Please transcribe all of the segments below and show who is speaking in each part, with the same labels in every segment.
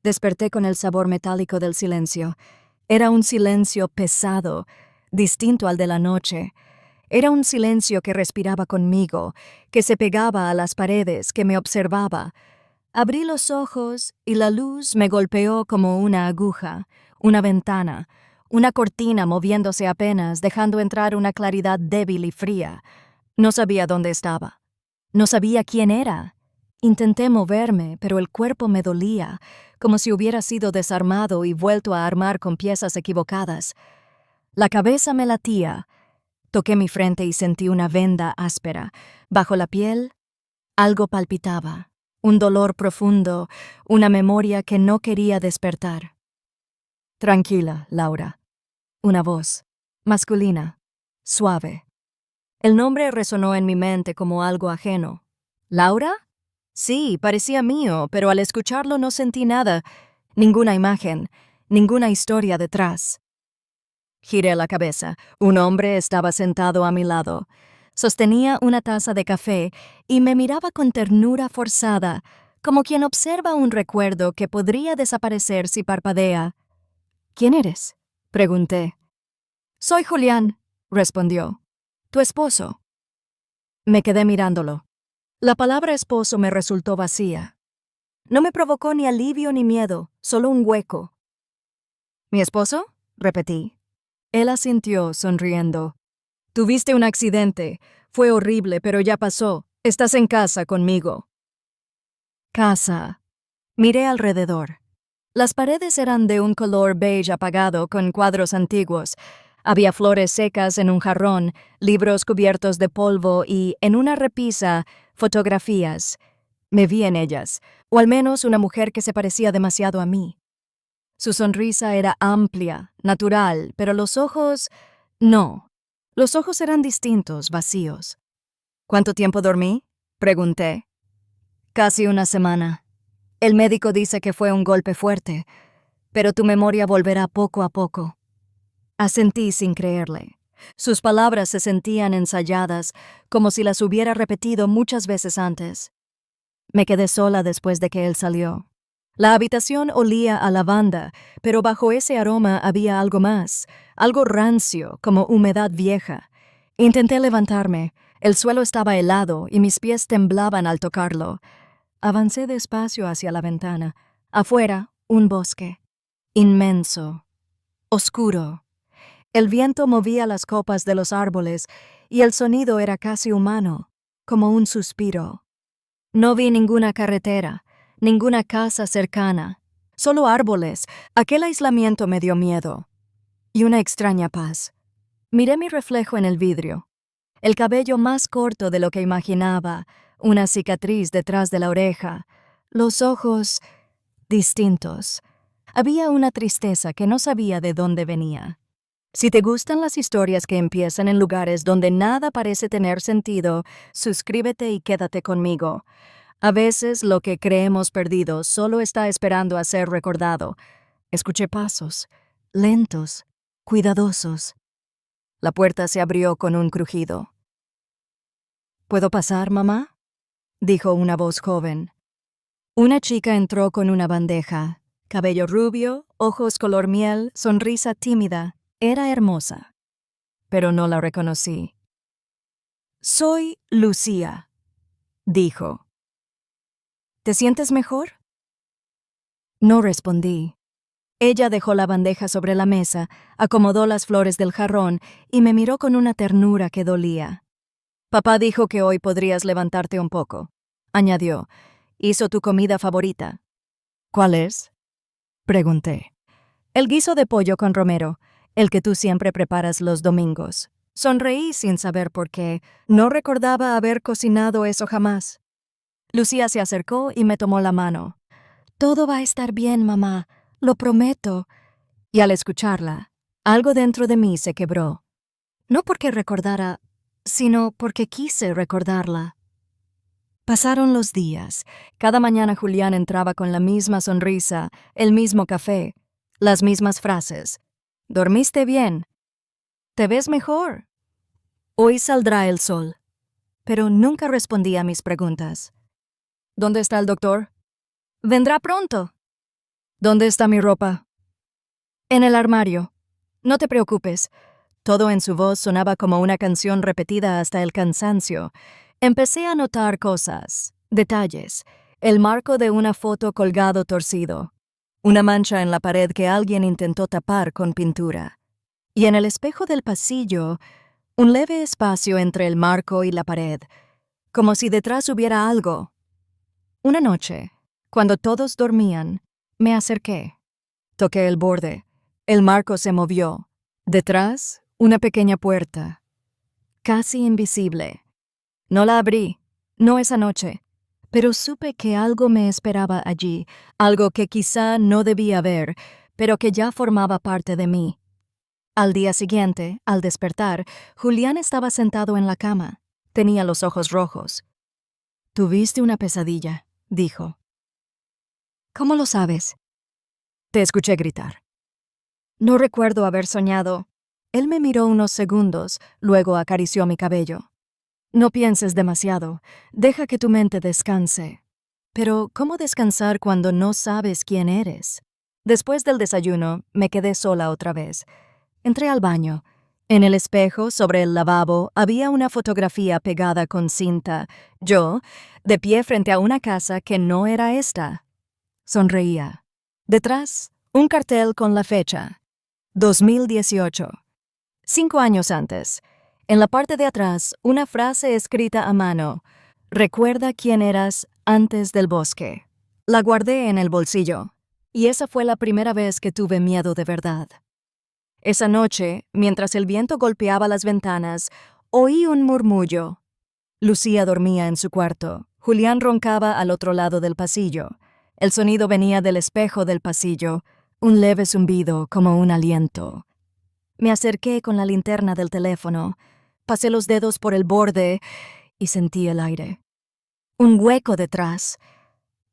Speaker 1: Desperté con el sabor metálico del silencio. Era un silencio pesado, distinto al de la noche. Era un silencio que respiraba conmigo, que se pegaba a las paredes, que me observaba. Abrí los ojos y la luz me golpeó como una aguja, una ventana, una cortina moviéndose apenas, dejando entrar una claridad débil y fría. No sabía dónde estaba. No sabía quién era. Intenté moverme, pero el cuerpo me dolía, como si hubiera sido desarmado y vuelto a armar con piezas equivocadas. La cabeza me latía. Toqué mi frente y sentí una venda áspera. Bajo la piel, algo palpitaba. Un dolor profundo, una memoria que no quería despertar. Tranquila, Laura. Una voz, masculina, suave. El nombre resonó en mi mente como algo ajeno. ¿Laura? Sí, parecía mío, pero al escucharlo no sentí nada, ninguna imagen, ninguna historia detrás. Giré la cabeza. Un hombre estaba sentado a mi lado. Sostenía una taza de café y me miraba con ternura forzada, como quien observa un recuerdo que podría desaparecer si parpadea. ¿Quién eres?, pregunté. Soy Julián, respondió. Tu esposo. Me quedé mirándolo. La palabra esposo me resultó vacía. No me provocó ni alivio ni miedo, solo un hueco. ¿Mi esposo?, repetí. Él asintió, sonriendo. Tuviste un accidente. Fue horrible, pero ya pasó. Estás en casa conmigo. Casa. Miré alrededor. Las paredes eran de un color beige apagado con cuadros antiguos. Había flores secas en un jarrón, libros cubiertos de polvo y, en una repisa, fotografías. Me vi en ellas, o al menos una mujer que se parecía demasiado a mí. Su sonrisa era amplia, natural, pero los ojos... no. Los ojos eran distintos, vacíos. ¿Cuánto tiempo dormí?, pregunté. Casi una semana. El médico dice que fue un golpe fuerte, pero tu memoria volverá poco a poco. Asentí sin creerle. Sus palabras se sentían ensayadas, como si las hubiera repetido muchas veces antes. Me quedé sola después de que él salió. La habitación olía a lavanda, pero bajo ese aroma había algo más, algo rancio, como humedad vieja. Intenté levantarme. El suelo estaba helado y mis pies temblaban al tocarlo. Avancé despacio hacia la ventana. Afuera, un bosque. Inmenso. Oscuro. El viento movía las copas de los árboles y el sonido era casi humano, como un suspiro. No vi ninguna carretera, ninguna casa cercana, solo árboles. Aquel aislamiento me dio miedo. Y una extraña paz. Miré mi reflejo en el vidrio. El cabello más corto de lo que imaginaba, una cicatriz detrás de la oreja, los ojos distintos. Había una tristeza que no sabía de dónde venía. Si te gustan las historias que empiezan en lugares donde nada parece tener sentido, suscríbete y quédate conmigo. A veces lo que creemos perdido solo está esperando a ser recordado. Escuché pasos, lentos, cuidadosos. La puerta se abrió con un crujido. ¿Puedo pasar, mamá?, dijo una voz joven. Una chica entró con una bandeja. Cabello rubio, ojos color miel, sonrisa tímida. Era hermosa. Pero no la reconocí. Soy Lucía, dijo. ¿Te sientes mejor? No respondí. Ella dejó la bandeja sobre la mesa, acomodó las flores del jarrón y me miró con una ternura que dolía. Papá dijo que hoy podrías levantarte un poco, añadió. Hizo tu comida favorita. ¿Cuál es?, pregunté. El guiso de pollo con romero, el que tú siempre preparas los domingos. Sonreí sin saber por qué. No recordaba haber cocinado eso jamás. Lucía se acercó y me tomó la mano. Todo va a estar bien, mamá, lo prometo. Y al escucharla, algo dentro de mí se quebró. No porque recordara, sino porque quise recordarla. Pasaron los días. Cada mañana Julián entraba con la misma sonrisa, el mismo café, las mismas frases. ¿Dormiste bien? ¿Te ves mejor? Hoy saldrá el sol. Pero nunca respondía a mis preguntas. ¿Dónde está el doctor? Vendrá pronto. ¿Dónde está mi ropa? En el armario. No te preocupes. Todo en su voz sonaba como una canción repetida hasta el cansancio. Empecé a notar cosas, detalles, el marco de una foto colgado torcido, una mancha en la pared que alguien intentó tapar con pintura. Y en el espejo del pasillo, un leve espacio entre el marco y la pared, como si detrás hubiera algo. Una noche, cuando todos dormían, me acerqué. Toqué el borde. El marco se movió. Detrás, una pequeña puerta, casi invisible. No la abrí, no esa noche, pero supe que algo me esperaba allí, algo que quizá no debía ver, pero que ya formaba parte de mí. Al día siguiente, al despertar, Julián estaba sentado en la cama. Tenía los ojos rojos. «Tuviste una pesadilla», dijo. «¿Cómo lo sabes?» «Te escuché gritar». No recuerdo haber soñado. Él me miró unos segundos, luego acarició mi cabello. «No pienses demasiado. Deja que tu mente descanse». Pero, ¿cómo descansar cuando no sabes quién eres? Después del desayuno, me quedé sola otra vez. Entré al baño. En el espejo, sobre el lavabo, había una fotografía pegada con cinta. Yo, de pie frente a una casa que no era esta. Sonreía. Detrás, un cartel con la fecha. 2018. 5 años antes. En la parte de atrás, una frase escrita a mano. «Recuerda quién eras antes del bosque». La guardé en el bolsillo. Y esa fue la primera vez que tuve miedo de verdad. Esa noche, mientras el viento golpeaba las ventanas, oí un murmullo. Lucía dormía en su cuarto. Julián roncaba al otro lado del pasillo. El sonido venía del espejo del pasillo, un leve zumbido como un aliento. Me acerqué con la linterna del teléfono, pasé los dedos por el borde y sentí el aire. Un hueco detrás.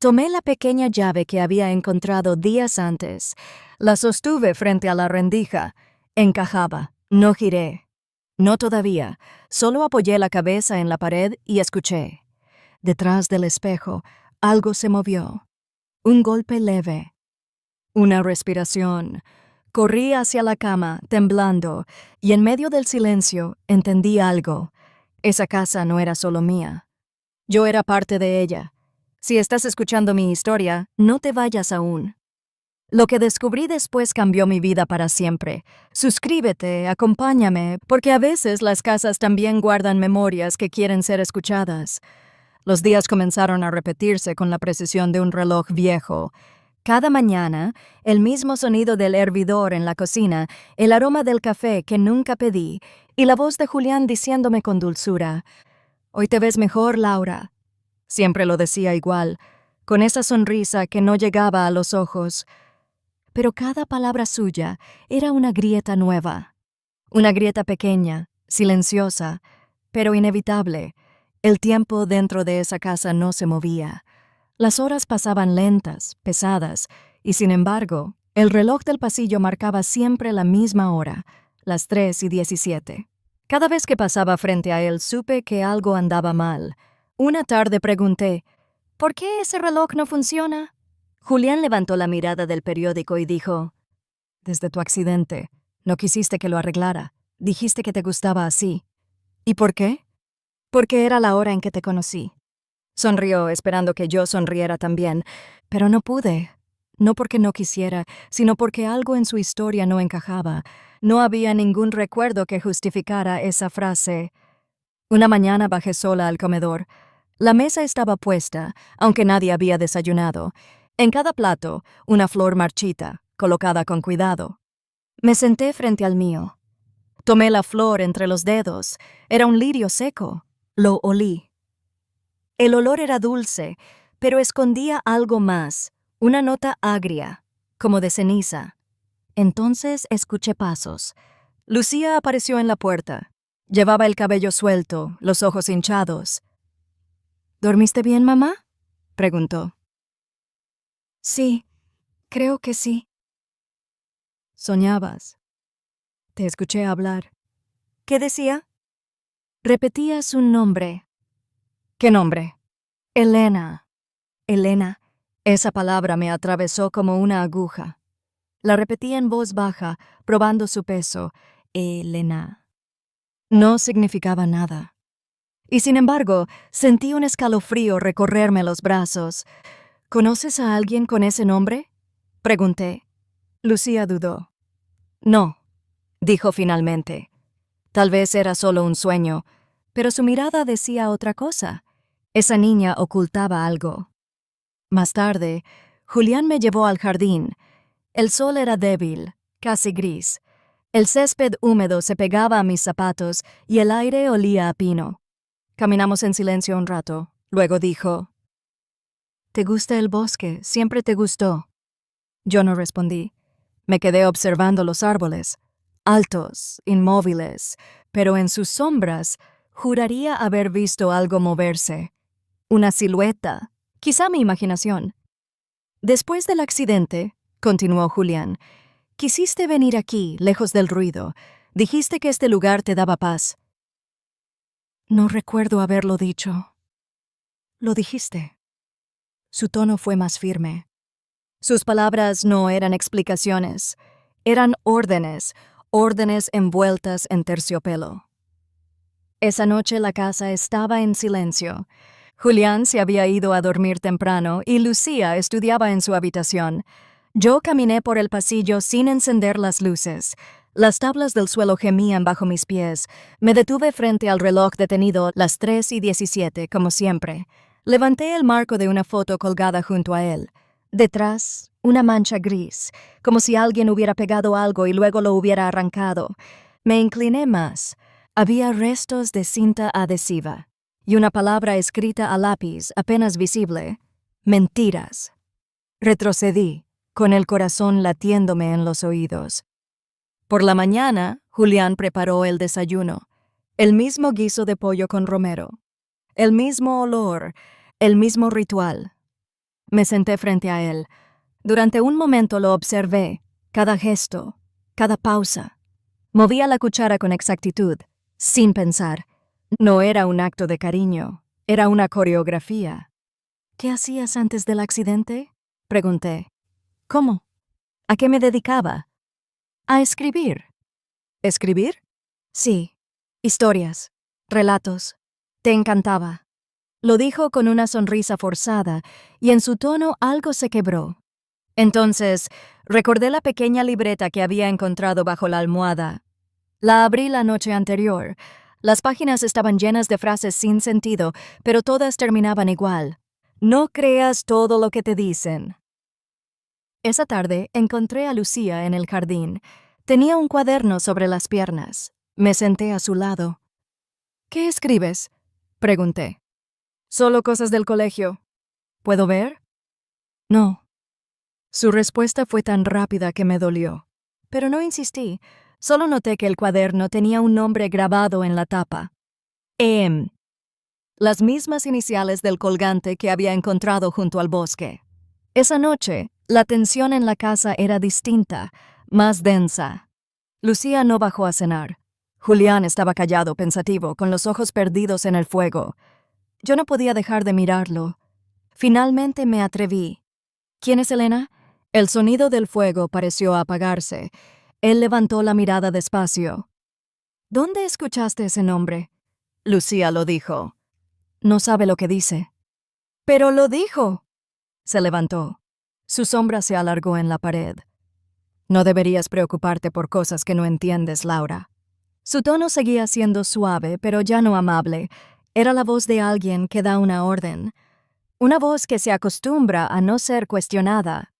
Speaker 1: Tomé la pequeña llave que había encontrado días antes, la sostuve frente a la rendija. Encajaba. No giré. No todavía. Solo apoyé la cabeza en la pared y escuché. Detrás del espejo, algo se movió. Un golpe leve. Una respiración. Corrí hacia la cama, temblando, y en medio del silencio entendí algo. Esa casa no era solo mía. Yo era parte de ella. Si estás escuchando mi historia, no te vayas aún. Lo que descubrí después cambió mi vida para siempre. Suscríbete, acompáñame, porque a veces las casas también guardan memorias que quieren ser escuchadas. Los días comenzaron a repetirse con la precisión de un reloj viejo. Cada mañana, el mismo sonido del hervidor en la cocina, el aroma del café que nunca pedí, y la voz de Julián diciéndome con dulzura: «Hoy te ves mejor, Laura». Siempre lo decía igual, con esa sonrisa que no llegaba a los ojos. Pero cada palabra suya era una grieta nueva. Una grieta pequeña, silenciosa, pero inevitable. El tiempo dentro de esa casa no se movía. Las horas pasaban lentas, pesadas, y sin embargo, el reloj del pasillo marcaba siempre la misma hora, las 3:17. Cada vez que pasaba frente a él supe que algo andaba mal. Una tarde pregunté: «¿Por qué ese reloj no funciona?» Julián levantó la mirada del periódico y dijo: «Desde tu accidente, no quisiste que lo arreglara. Dijiste que te gustaba así». «¿Y por qué?» «Porque era la hora en que te conocí». Sonrió, esperando que yo sonriera también, pero no pude. No porque no quisiera, sino porque algo en su historia no encajaba. No había ningún recuerdo que justificara esa frase. Una mañana bajé sola al comedor. La mesa estaba puesta, aunque nadie había desayunado. En cada plato, una flor marchita, colocada con cuidado. Me senté frente al mío. Tomé la flor entre los dedos. Era un lirio seco. Lo olí. El olor era dulce, pero escondía algo más, una nota agria, como de ceniza. Entonces escuché pasos. Lucía apareció en la puerta. Llevaba el cabello suelto, los ojos hinchados. «¿Dormiste bien, mamá?», preguntó. «Sí, creo que sí». «Soñabas». «Te escuché hablar». «¿Qué decía?» «Repetías un nombre». «¿Qué nombre?» «Elena». «Elena. Esa palabra me atravesó como una aguja. La repetí en voz baja, probando su peso. Elena. No significaba nada. Y sin embargo, sentí un escalofrío recorrerme los brazos. ¿Conoces a alguien con ese nombre? Pregunté. Lucía dudó. No, dijo finalmente. Tal vez era solo un sueño, pero su mirada decía otra cosa. Esa niña ocultaba algo. Más tarde, Julián me llevó al jardín. El sol era débil, casi gris. El césped húmedo se pegaba a mis zapatos y el aire olía a pino. Caminamos en silencio un rato. Luego dijo: ¿Te gusta el bosque? Siempre te gustó. Yo no respondí. Me quedé observando los árboles, altos, inmóviles, pero en sus sombras juraría haber visto algo moverse. Una silueta, quizá mi imaginación. Después del accidente, continuó Julián, quisiste venir aquí, lejos del ruido. Dijiste que este lugar te daba paz. No recuerdo haberlo dicho. Lo dijiste. Su tono fue más firme. Sus palabras no eran explicaciones, eran órdenes, órdenes envueltas en terciopelo. Esa noche la casa estaba en silencio. Julián se había ido a dormir temprano y Lucía estudiaba en su habitación. Yo caminé por el pasillo sin encender las luces. Las tablas del suelo gemían bajo mis pies. Me detuve frente al reloj detenido las 3:17, como siempre. Levanté el marco de una foto colgada junto a él. Detrás, una mancha gris, como si alguien hubiera pegado algo y luego lo hubiera arrancado. Me incliné más. Había restos de cinta adhesiva y una palabra escrita a lápiz apenas visible: mentiras. Retrocedí, con el corazón latiéndome en los oídos. Por la mañana, Julián preparó el desayuno, el mismo guiso de pollo con romero, el mismo olor, el mismo ritual. Me senté frente a él. Durante un momento lo observé, cada gesto, cada pausa. Movía la cuchara con exactitud, sin pensar. No era un acto de cariño, era una coreografía. ¿Qué hacías antes del accidente? Pregunté. ¿Cómo? ¿A qué me dedicaba? A escribir. ¿Escribir? Sí. Historias. Relatos. Te encantaba. Lo dijo con una sonrisa forzada, y en su tono algo se quebró. Entonces, recordé la pequeña libreta que había encontrado bajo la almohada. La abrí la noche anterior. Las páginas estaban llenas de frases sin sentido, pero todas terminaban igual. No creas todo lo que te dicen. Esa tarde encontré a Lucía en el jardín. Tenía un cuaderno sobre las piernas. Me senté a su lado. ¿Qué escribes? Pregunté. Solo cosas del colegio. ¿Puedo ver? No. Su respuesta fue tan rápida que me dolió. Pero no insistí. Solo noté que el cuaderno tenía un nombre grabado en la tapa. EM. Las mismas iniciales del colgante que había encontrado junto al bosque. Esa noche, la tensión en la casa era distinta, más densa. Lucía no bajó a cenar. Julián estaba callado, pensativo, con los ojos perdidos en el fuego. Yo no podía dejar de mirarlo. Finalmente me atreví. ¿Quién es Elena? El sonido del fuego pareció apagarse. Él levantó la mirada despacio. ¿Dónde escuchaste ese nombre? Lucía lo dijo. No sabe lo que dice. ¡Pero lo dijo! Se levantó. Su sombra se alargó en la pared. No deberías preocuparte por cosas que no entiendes, Laura. Su tono seguía siendo suave, pero ya no amable. Era la voz de alguien que da una orden. Una voz que se acostumbra a no ser cuestionada.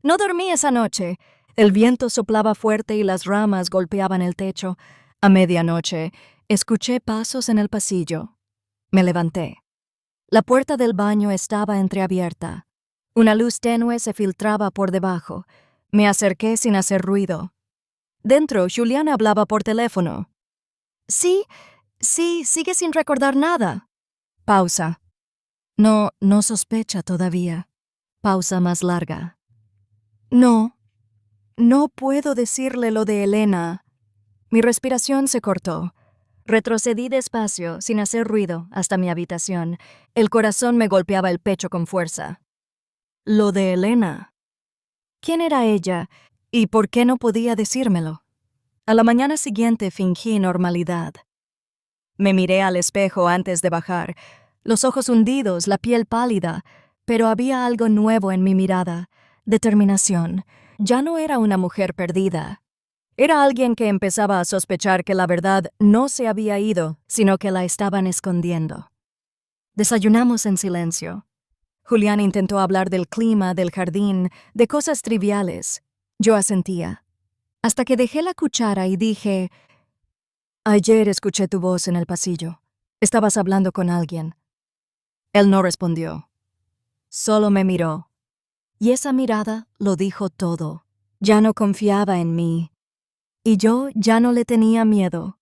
Speaker 1: No dormí esa noche. El viento soplaba fuerte y las ramas golpeaban el techo. A medianoche, escuché pasos en el pasillo. Me levanté. La puerta del baño estaba entreabierta. Una luz tenue se filtraba por debajo. Me acerqué sin hacer ruido. Dentro, Julián hablaba por teléfono. Sí, sigue sin recordar nada. Pausa. No sospecha todavía. Pausa más larga. No puedo decirle lo de Elena. Mi respiración se cortó. Retrocedí despacio, sin hacer ruido, hasta mi habitación. El corazón me golpeaba el pecho con fuerza. Lo de Elena. ¿Quién era ella y por qué no podía decírmelo? A la mañana siguiente fingí normalidad. Me miré al espejo antes de bajar, los ojos hundidos, la piel pálida, pero había algo nuevo en mi mirada, determinación. Ya no era una mujer perdida. Era alguien que empezaba a sospechar que la verdad no se había ido, sino que la estaban escondiendo. Desayunamos en silencio. Julián intentó hablar del clima, del jardín, de cosas triviales. Yo asentía. Hasta que dejé la cuchara y dije: «Ayer escuché tu voz en el pasillo. Estabas hablando con alguien». Él no respondió. Solo me miró. Y esa mirada lo dijo todo. Ya no confiaba en mí. Y yo ya no le tenía miedo.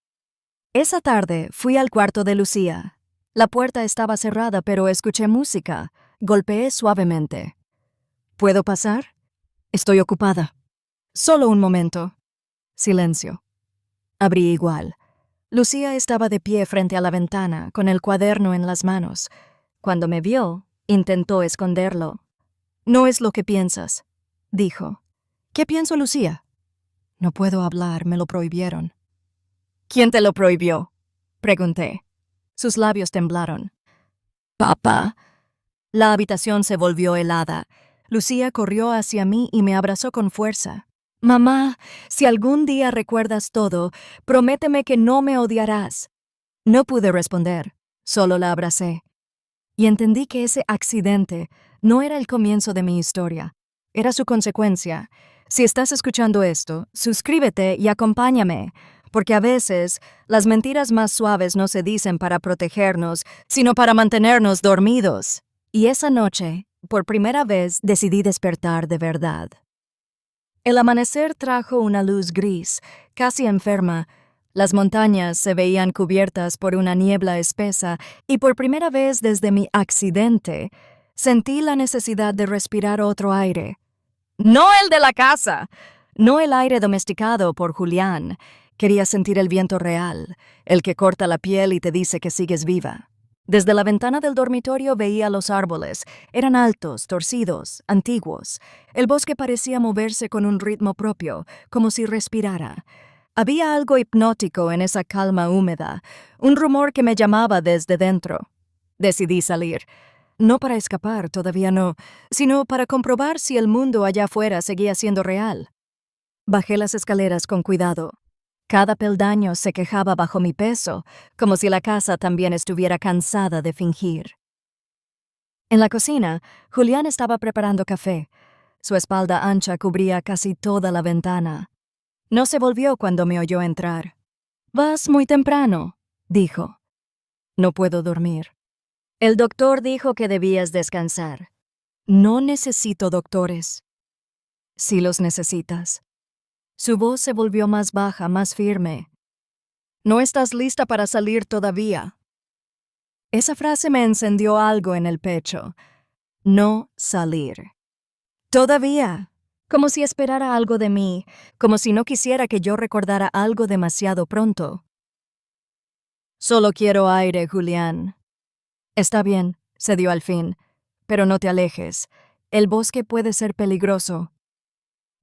Speaker 1: Esa tarde fui al cuarto de Lucía. La puerta estaba cerrada, pero escuché música. Golpeé suavemente. «¿Puedo pasar? Estoy ocupada». «Solo un momento». Silencio. Abrí igual. Lucía estaba de pie frente a la ventana, con el cuaderno en las manos. Cuando me vio, intentó esconderlo. «No es lo que piensas», dijo. «¿Qué pienso, Lucía?» «No puedo hablar, me lo prohibieron». «¿Quién te lo prohibió?», pregunté. Sus labios temblaron. «Papá». La habitación se volvió helada. Lucía corrió hacia mí y me abrazó con fuerza. «Mamá, si algún día recuerdas todo, prométeme que no me odiarás». No pude responder, solo la abracé. Y entendí que ese accidente no era el comienzo de mi historia, era su consecuencia. Si estás escuchando esto, suscríbete y acompáñame, porque a veces las mentiras más suaves no se dicen para protegernos, sino para mantenernos dormidos. Y esa noche, por primera vez, decidí despertar de verdad. El amanecer trajo una luz gris, casi enferma. Las montañas se veían cubiertas por una niebla espesa y por primera vez desde mi accidente sentí la necesidad de respirar otro aire. No el de la casa, no el aire domesticado por Julián. Quería sentir el viento real, el que corta la piel y te dice que sigues viva. Desde la ventana del dormitorio veía los árboles. Eran altos, torcidos, antiguos. El bosque parecía moverse con un ritmo propio, como si respirara. Había algo hipnótico en esa calma húmeda, un rumor que me llamaba desde dentro. Decidí salir. No para escapar, todavía no, sino para comprobar si el mundo allá afuera seguía siendo real. Bajé las escaleras con cuidado. Cada peldaño se quejaba bajo mi peso, como si la casa también estuviera cansada de fingir. En la cocina, Julián estaba preparando café. Su espalda ancha cubría casi toda la ventana. No se volvió cuando me oyó entrar. «Vas muy temprano», dijo. «No puedo dormir». «El doctor dijo que debías descansar». «No necesito doctores». «Sí los necesitas». Su voz se volvió más baja, más firme. «No estás lista para salir todavía». Esa frase me encendió algo en el pecho. No salir. Todavía. Como si esperara algo de mí, como si no quisiera que yo recordara algo demasiado pronto. «Solo quiero aire, Julián». «Está bien», cedió al fin, «pero no te alejes. El bosque puede ser peligroso».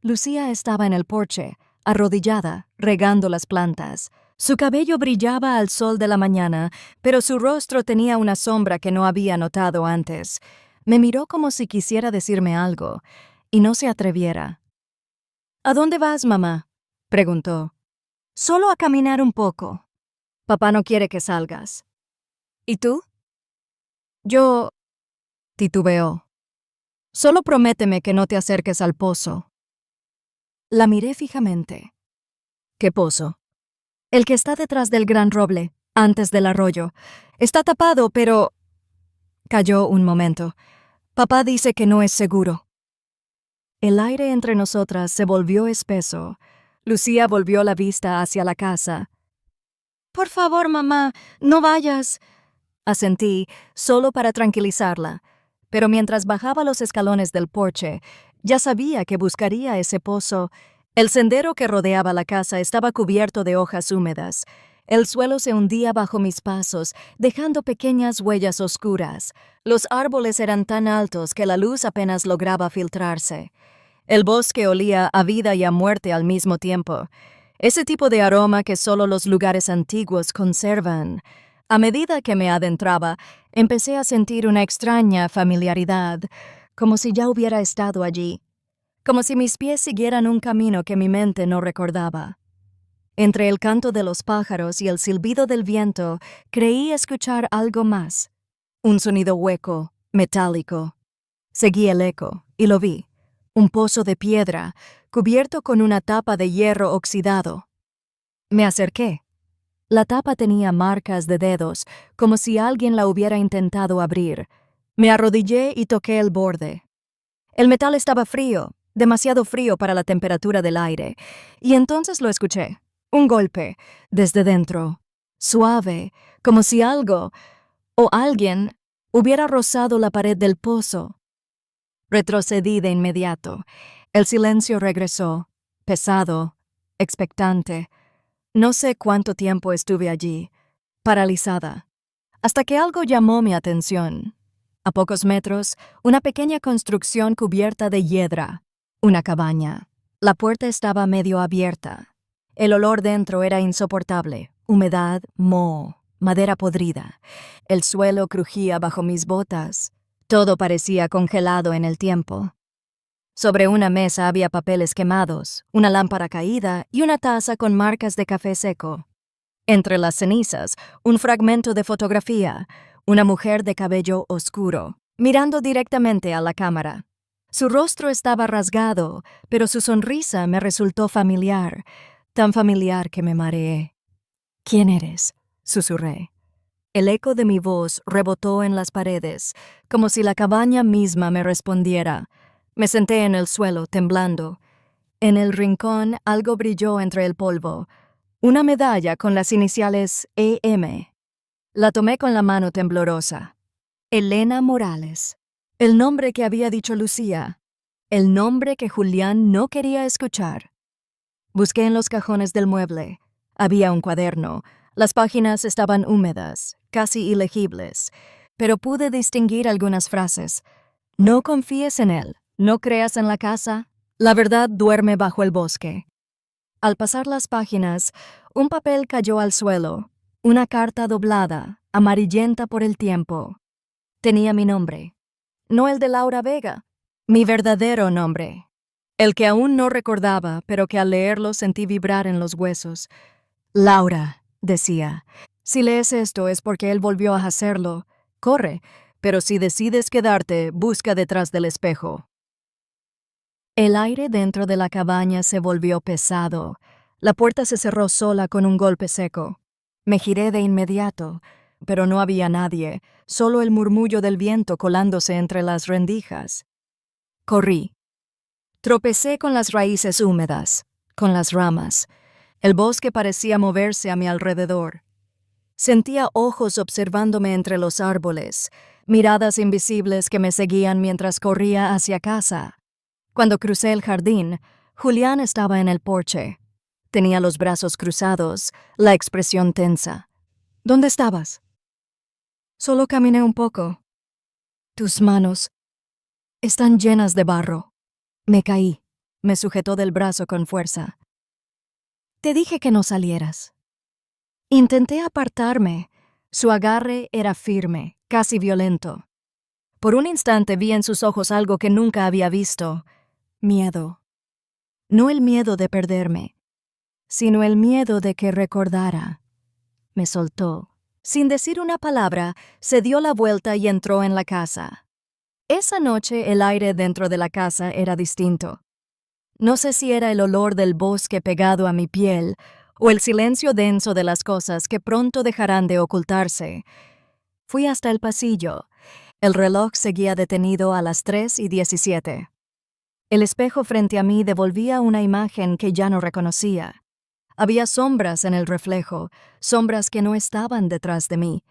Speaker 1: Lucía estaba en el porche, arrodillada, regando las plantas. Su cabello brillaba al sol de la mañana, pero su rostro tenía una sombra que no había notado antes. Me miró como si quisiera decirme algo, y no se atreviera. «¿A dónde vas, mamá?», preguntó. «Solo a caminar un poco». «Papá no quiere que salgas». «¿Y tú?» «Yo…», titubeó. «Solo prométeme que no te acerques al pozo». La miré fijamente. «¿Qué pozo?» «El que está detrás del gran roble, antes del arroyo. Está tapado, pero…». Calló un momento. «Papá dice que no es seguro». El aire entre nosotras se volvió espeso. Lucía volvió la vista hacia la casa. «Por favor, mamá, no vayas», asentí, solo para tranquilizarla. Pero mientras bajaba los escalones del porche, ya sabía que buscaría ese pozo. El sendero que rodeaba la casa estaba cubierto de hojas húmedas. El suelo se hundía bajo mis pasos, dejando pequeñas huellas oscuras. Los árboles eran tan altos que la luz apenas lograba filtrarse. El bosque olía a vida y a muerte al mismo tiempo. Ese tipo de aroma que solo los lugares antiguos conservan. A medida que me adentraba, empecé a sentir una extraña familiaridad, como si ya hubiera estado allí, como si mis pies siguieran un camino que mi mente no recordaba. Entre el canto de los pájaros y el silbido del viento, creí escuchar algo más. Un sonido hueco, metálico. Seguí el eco, y lo vi. Un pozo de piedra, cubierto con una tapa de hierro oxidado. Me acerqué. La tapa tenía marcas de dedos, como si alguien la hubiera intentado abrir. Me arrodillé y toqué el borde. El metal estaba frío, demasiado frío para la temperatura del aire, y entonces lo escuché. Un golpe, desde dentro, suave, como si algo, o alguien, hubiera rozado la pared del pozo. Retrocedí de inmediato. El silencio regresó, pesado, expectante. No sé cuánto tiempo estuve allí, paralizada, hasta que algo llamó mi atención. A pocos metros, una pequeña construcción cubierta de hiedra, una cabaña. La puerta estaba medio abierta. El olor dentro era insoportable, humedad, moho, madera podrida. El suelo crujía bajo mis botas. Todo parecía congelado en el tiempo. Sobre una mesa había papeles quemados, una lámpara caída y una taza con marcas de café seco. Entre las cenizas, un fragmento de fotografía, una mujer de cabello oscuro, mirando directamente a la cámara. Su rostro estaba rasgado, pero su sonrisa me resultó familiar, tan familiar que me mareé. «¿Quién eres?», susurré. El eco de mi voz rebotó en las paredes, como si la cabaña misma me respondiera. Me senté en el suelo, temblando. En el rincón algo brilló entre el polvo. Una medalla con las iniciales EM. La tomé con la mano temblorosa. Elena Morales. El nombre que había dicho Lucía. El nombre que Julián no quería escuchar. Busqué en los cajones del mueble. Había un cuaderno. Las páginas estaban húmedas, casi ilegibles, pero pude distinguir algunas frases. No confíes en él, no creas en la casa, la verdad duerme bajo el bosque. Al pasar las páginas, un papel cayó al suelo, una carta doblada, amarillenta por el tiempo. Tenía mi nombre, no el de Laura Vega, mi verdadero nombre. El que aún no recordaba, pero que al leerlo sentí vibrar en los huesos. Laura, decía, si lees esto es porque él volvió a hacerlo. Corre, pero si decides quedarte, busca detrás del espejo. El aire dentro de la cabaña se volvió pesado. La puerta se cerró sola con un golpe seco. Me giré de inmediato, pero no había nadie, solo el murmullo del viento colándose entre las rendijas. Corrí. Tropecé con las raíces húmedas, con las ramas. El bosque parecía moverse a mi alrededor. Sentía ojos observándome entre los árboles, miradas invisibles que me seguían mientras corría hacia casa. Cuando crucé el jardín, Julián estaba en el porche. Tenía los brazos cruzados, la expresión tensa. ¿Dónde estabas? Solo caminé un poco. Tus manos están llenas de barro. Me caí. Me sujetó del brazo con fuerza. Te dije que no salieras. Intenté apartarme. Su agarre era firme, casi violento. Por un instante vi en sus ojos algo que nunca había visto. Miedo. No el miedo de perderme, sino el miedo de que recordara. Me soltó. Sin decir una palabra, se dio la vuelta y entró en la casa. Esa noche el aire dentro de la casa era distinto. No sé si era el olor del bosque pegado a mi piel o el silencio denso de las cosas que pronto dejarán de ocultarse. Fui hasta el pasillo. El reloj seguía detenido a las 3:17. El espejo frente a mí devolvía una imagen que ya no reconocía. Había sombras en el reflejo, sombras que no estaban detrás de mí.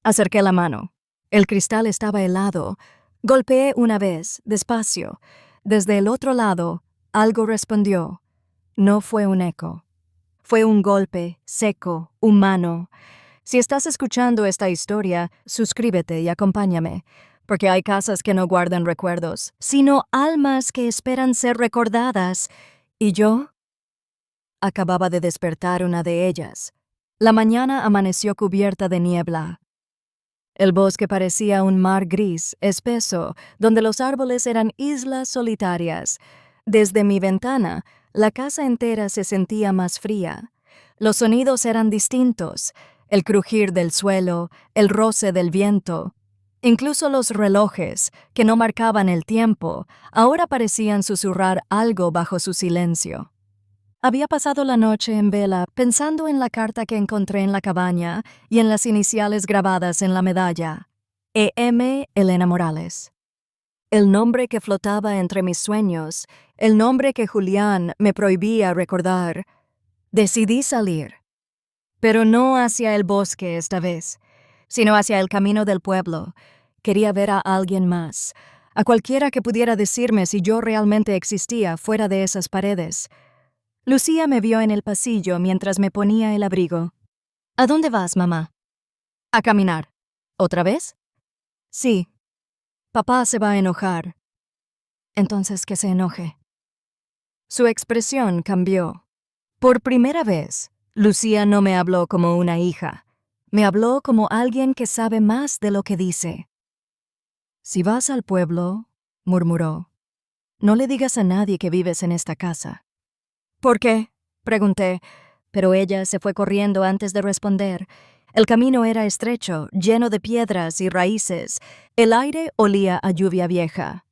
Speaker 1: Acerqué la mano. El cristal estaba helado. Golpeé una vez, despacio. Desde el otro lado, algo respondió. No fue un eco. Fue un golpe, seco, humano. Si estás escuchando esta historia, suscríbete y acompáñame, porque hay casas que no guardan recuerdos, sino almas que esperan ser recordadas. ¿Y yo? Acababa de despertar una de ellas. La mañana amaneció cubierta de niebla. El bosque parecía un mar gris, espeso, donde los árboles eran islas solitarias. Desde mi ventana, la casa entera se sentía más fría. Los sonidos eran distintos, el crujir del suelo, el roce del viento. Incluso los relojes, que no marcaban el tiempo, ahora parecían susurrar algo bajo su silencio. Había pasado la noche en vela pensando en la carta que encontré en la cabaña y en las iniciales grabadas en la medalla. E.M. Elena Morales. El nombre que flotaba entre mis sueños, el nombre que Julián me prohibía recordar. Decidí salir. Pero no hacia el bosque esta vez, sino hacia el camino del pueblo. Quería ver a alguien más, a cualquiera que pudiera decirme si yo realmente existía fuera de esas paredes. Lucía me vio en el pasillo mientras me ponía el abrigo. ¿A dónde vas, mamá? A caminar. ¿Otra vez? Sí. Papá se va a enojar. Entonces que se enoje. Su expresión cambió. Por primera vez, Lucía no me habló como una hija. Me habló como alguien que sabe más de lo que dice. Si vas al pueblo, murmuró, no le digas a nadie que vives en esta casa. ¿Por qué? Pregunté, pero ella se fue corriendo antes de responder. El camino era estrecho, lleno de piedras y raíces. El aire olía a lluvia vieja.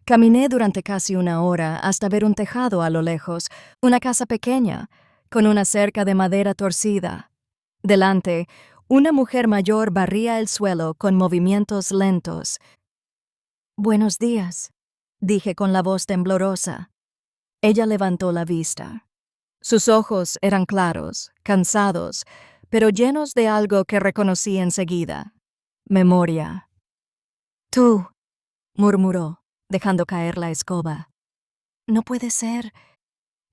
Speaker 1: Caminé durante casi una hora hasta ver un tejado a lo lejos, una casa pequeña, con una cerca de madera torcida. Delante, una mujer mayor barría el suelo con movimientos lentos. «Buenos días», dije con la voz temblorosa. Ella levantó la vista. Sus ojos eran claros, cansados, pero llenos de algo que reconocí enseguida. Memoria. «Tú», murmuró, dejando caer la escoba. «No puede ser».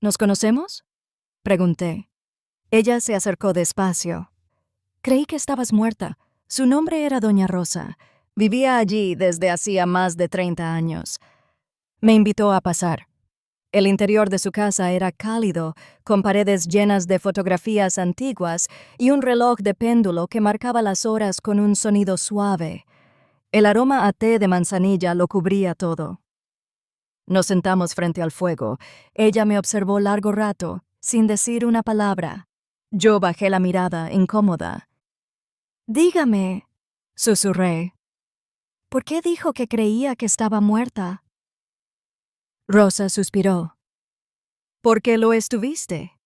Speaker 1: «¿Nos conocemos?», pregunté. Ella se acercó despacio. «Creí que estabas muerta. Su nombre era Doña Rosa. Vivía allí desde hacía más de 30 años. Me invitó a pasar. El interior de su casa era cálido, con paredes llenas de fotografías antiguas y un reloj de péndulo que marcaba las horas con un sonido suave. El aroma a té de manzanilla lo cubría todo. Nos sentamos frente al fuego. Ella me observó largo rato, sin decir una palabra. Yo bajé la mirada, incómoda. «Dígame», susurré, «¿por qué dijo que creía que estaba muerta?» Rosa suspiró. «Porque lo estuviste.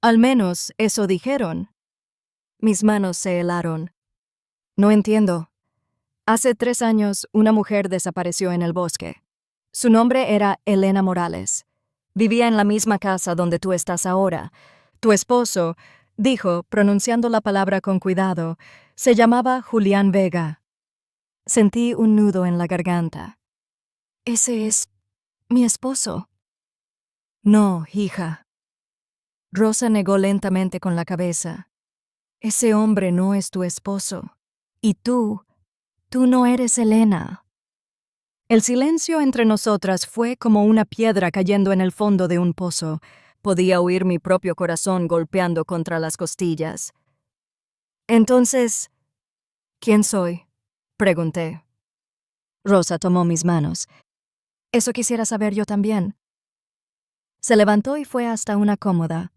Speaker 1: Al menos eso dijeron». Mis manos se helaron. «No entiendo». Hace 3 años, una mujer desapareció en el bosque. Su nombre era Elena Morales. Vivía en la misma casa donde tú estás ahora. Tu esposo, dijo, pronunciando la palabra con cuidado, se llamaba Julián Vega. Sentí un nudo en la garganta. «¿Ese es mi esposo?» «No, hija». Rosa negó lentamente con la cabeza. «Ese hombre no es tu esposo. Y tú no eres Elena». El silencio entre nosotras fue como una piedra cayendo en el fondo de un pozo. Podía oír mi propio corazón golpeando contra las costillas. «Entonces, ¿quién soy?», pregunté. Rosa tomó mis manos. «Eso quisiera saber yo también». Se levantó y fue hasta una cómoda.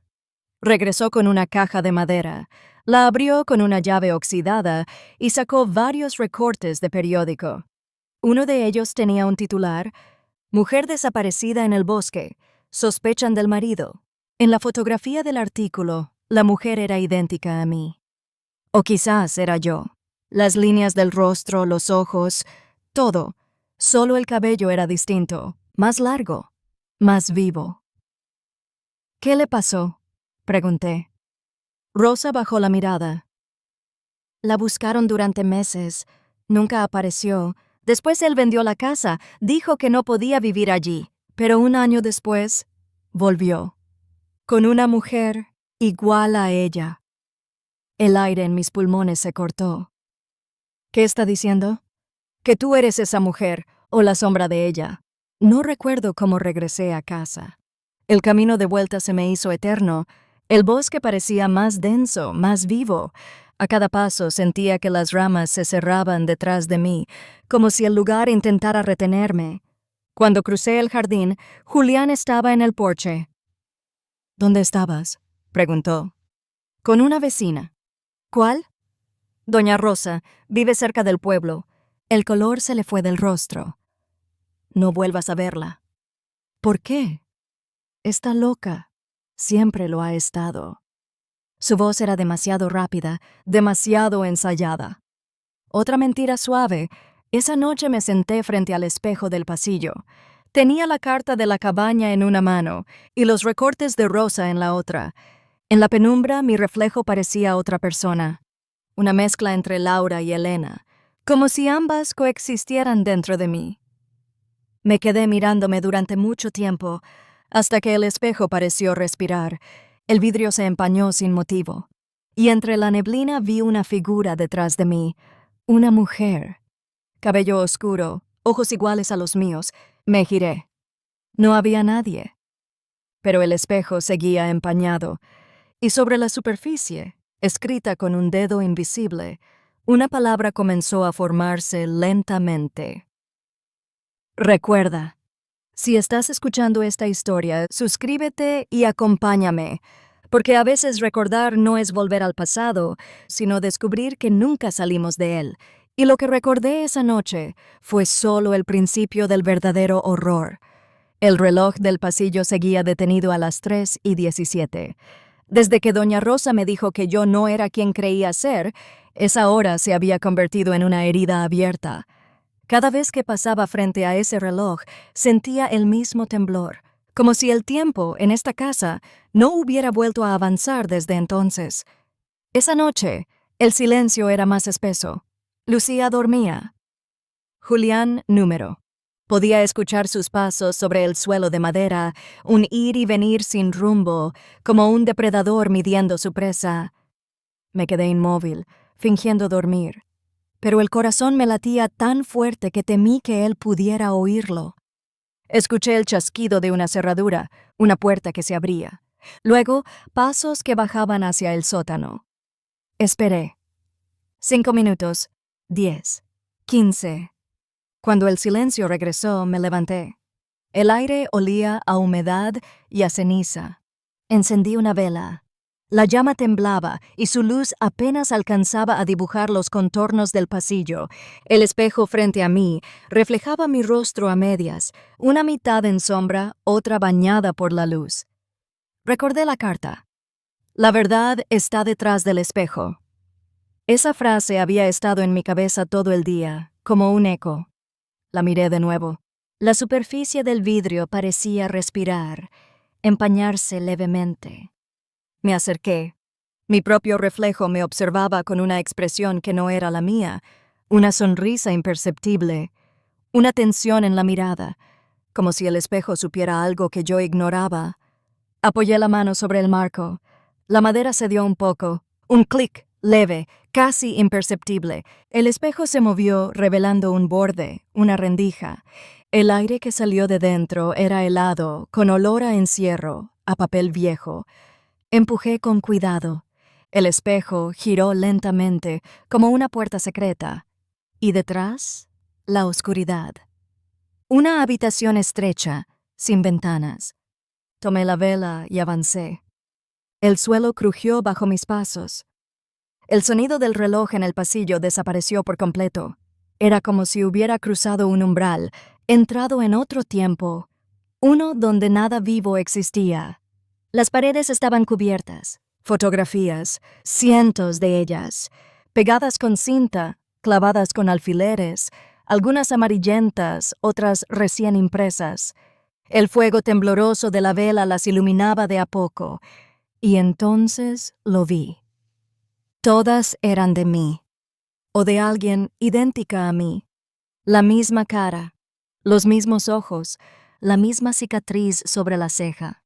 Speaker 1: Regresó con una caja de madera, la abrió con una llave oxidada y sacó varios recortes de periódico. Uno de ellos tenía un titular: «Mujer desaparecida en el bosque. Sospechan del marido». En la fotografía del artículo, la mujer era idéntica a mí. O quizás era yo. Las líneas del rostro, los ojos, todo. Solo el cabello era distinto, más largo, más vivo. «¿Qué le pasó?», pregunté. Rosa bajó la mirada. «La buscaron durante meses. Nunca apareció. Después él vendió la casa. Dijo que no podía vivir allí. Pero un año después, volvió. Con una mujer igual a ella. El aire en mis pulmones se cortó. ¿Qué está diciendo? Que tú eres esa mujer, o la sombra de ella. No recuerdo cómo regresé a casa. El camino de vuelta se me hizo eterno. El bosque parecía más denso, más vivo. A cada paso sentía que las ramas se cerraban detrás de mí, como si el lugar intentara retenerme. Cuando crucé el jardín, Julián estaba en el porche. ¿Dónde estabas?, preguntó. Con una vecina. ¿Cuál? Doña Rosa, vive cerca del pueblo. El color se le fue del rostro. No vuelvas a verla. ¿Por qué? Está loca. Siempre lo ha estado. Su voz era demasiado rápida, demasiado ensayada. Otra mentira suave. Esa noche me senté frente al espejo del pasillo. Tenía la carta de la cabaña en una mano y los recortes de Rosa en la otra. En la penumbra mi reflejo parecía otra persona. Una mezcla entre Laura y Elena, como si ambas coexistieran dentro de mí. Me quedé mirándome durante mucho tiempo, hasta que el espejo pareció respirar. El vidrio se empañó sin motivo, y entre la neblina vi una figura detrás de mí, una mujer. Cabello oscuro, ojos iguales a los míos. Me giré. No había nadie. Pero el espejo seguía empañado, y sobre la superficie, escrita con un dedo invisible, una palabra comenzó a formarse lentamente. Recuerda. Si estás escuchando esta historia, suscríbete y acompáñame, porque a veces recordar no es volver al pasado, sino descubrir que nunca salimos de él. Y lo que recordé esa noche fue solo el principio del verdadero horror. El reloj del pasillo seguía detenido a las 3:17. Desde que doña Rosa me dijo que yo no era quien creía ser, esa hora se había convertido en una herida abierta. Cada vez que pasaba frente a ese reloj, sentía el mismo temblor, como si el tiempo en esta casa no hubiera vuelto a avanzar desde entonces. Esa noche, el silencio era más espeso. Lucía dormía. Julián, número. Podía escuchar sus pasos sobre el suelo de madera, un ir y venir sin rumbo, como un depredador midiendo su presa. Me quedé inmóvil, fingiendo dormir. Pero el corazón me latía tan fuerte que temí que él pudiera oírlo. Escuché el chasquido de una cerradura, una puerta que se abría. Luego, pasos que bajaban hacia el sótano. Esperé. 5 minutos, 10, 15. Cuando el silencio regresó, me levanté. El aire olía a humedad y a ceniza. Encendí una vela. La llama temblaba y su luz apenas alcanzaba a dibujar los contornos del pasillo. El espejo frente a mí reflejaba mi rostro a medias, una mitad en sombra, otra bañada por la luz. Recordé la carta. La verdad está detrás del espejo. Esa frase había estado en mi cabeza todo el día, como un eco. La miré de nuevo. La superficie del vidrio parecía respirar, empañarse levemente. Me acerqué. Mi propio reflejo me observaba con una expresión que no era la mía, una sonrisa imperceptible, una tensión en la mirada, como si el espejo supiera algo que yo ignoraba. Apoyé la mano sobre el marco. La madera cedió un poco. Un clic, leve, casi imperceptible. El espejo se movió, revelando un borde, una rendija. El aire que salió de dentro era helado, con olor a encierro, a papel viejo. Empujé con cuidado. El espejo giró lentamente, como una puerta secreta. Y detrás, la oscuridad. Una habitación estrecha, sin ventanas. Tomé la vela y avancé. El suelo crujió bajo mis pasos. El sonido del reloj en el pasillo desapareció por completo. Era como si hubiera cruzado un umbral, entrado en otro tiempo, uno donde nada vivo existía. Las paredes estaban cubiertas, fotografías, cientos de ellas, pegadas con cinta, clavadas con alfileres, algunas amarillentas, otras recién impresas. El fuego tembloroso de la vela las iluminaba de a poco, y entonces lo vi. Todas eran de mí, o de alguien idéntica a mí. La misma cara, los mismos ojos, la misma cicatriz sobre la ceja.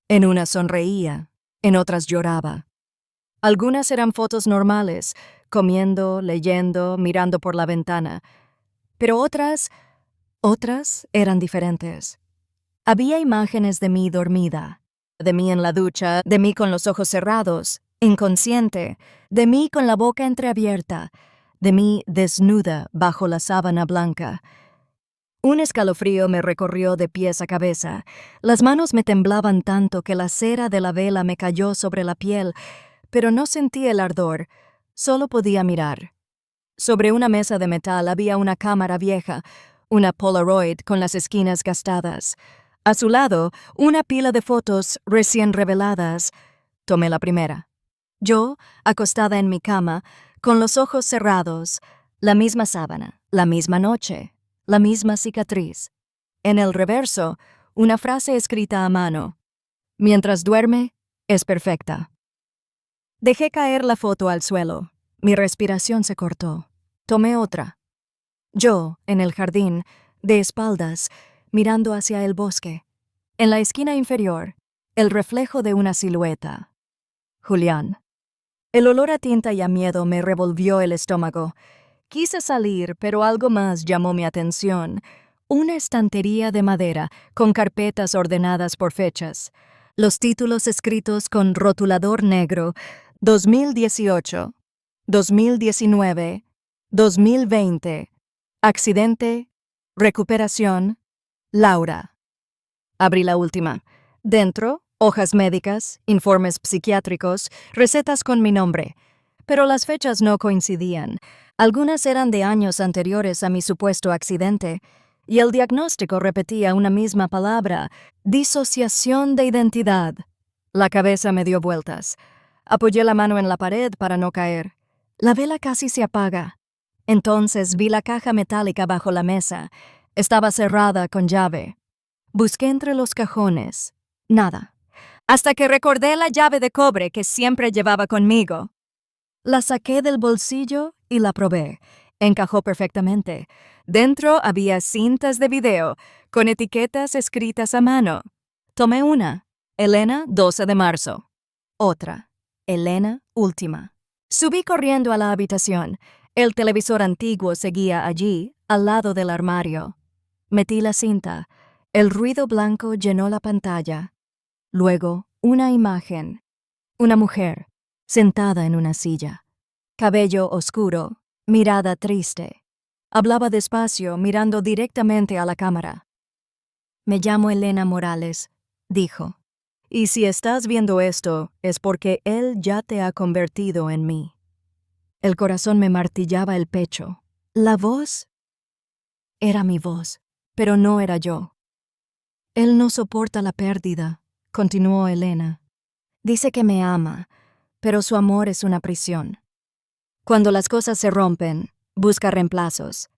Speaker 1: En una sonreía, en otras lloraba. Algunas eran fotos normales, comiendo, leyendo, mirando por la ventana, pero otras eran diferentes. Había imágenes de mí dormida, de mí en la ducha, de mí con los ojos cerrados, inconsciente, de mí con la boca entreabierta, de mí desnuda bajo la sábana blanca. Un escalofrío me recorrió de pies a cabeza. Las manos me temblaban tanto que la cera de la vela me cayó sobre la piel, pero no sentí el ardor, solo podía mirar. Sobre una mesa de metal había una cámara vieja, una Polaroid con las esquinas gastadas. A su lado, una pila de fotos recién reveladas. Tomé la primera. Yo, acostada en mi cama, con los ojos cerrados, la misma sábana, la misma noche, la misma cicatriz. En el reverso, una frase escrita a mano. Mientras duerme, es perfecta. Dejé caer la foto al suelo. Mi respiración se cortó. Tomé otra. Yo, en el jardín, de espaldas, mirando hacia el bosque. En la esquina inferior, el reflejo de una silueta. Julián. El olor a tinta y a miedo me revolvió el estómago. Quise salir, pero algo más llamó mi atención. Una estantería de madera, con carpetas ordenadas por fechas. Los títulos escritos con rotulador negro: 2018, 2019, 2020, accidente, recuperación, Laura. Abrí la última. Dentro, hojas médicas, informes psiquiátricos, recetas con mi nombre. Pero las fechas no coincidían. Algunas eran de años anteriores a mi supuesto accidente, y el diagnóstico repetía una misma palabra: disociación de identidad. La cabeza me dio vueltas. Apoyé la mano en la pared para no caer. La vela casi se apaga. Entonces vi la caja metálica bajo la mesa. Estaba cerrada con llave. Busqué entre los cajones. Nada. Hasta que recordé la llave de cobre que siempre llevaba conmigo. La saqué del bolsillo y la probé. Encajó perfectamente. Dentro había cintas de video, con etiquetas escritas a mano. Tomé una. Elena, 12 de marzo. Otra. Elena, última. Subí corriendo a la habitación. El televisor antiguo seguía allí, al lado del armario. Metí la cinta. El ruido blanco llenó la pantalla. Luego, una imagen. Una mujer, sentada en una silla. Cabello oscuro, mirada triste. Hablaba despacio, mirando directamente a la cámara. Me llamo Elena Morales, dijo. Y si estás viendo esto, es porque él ya te ha convertido en mí. El corazón me martillaba el pecho. La voz era mi voz, pero no era yo. Él no soporta la pérdida, continuó Elena. Dice que me ama, pero su amor es una prisión. Cuando las cosas se rompen, busca reemplazos.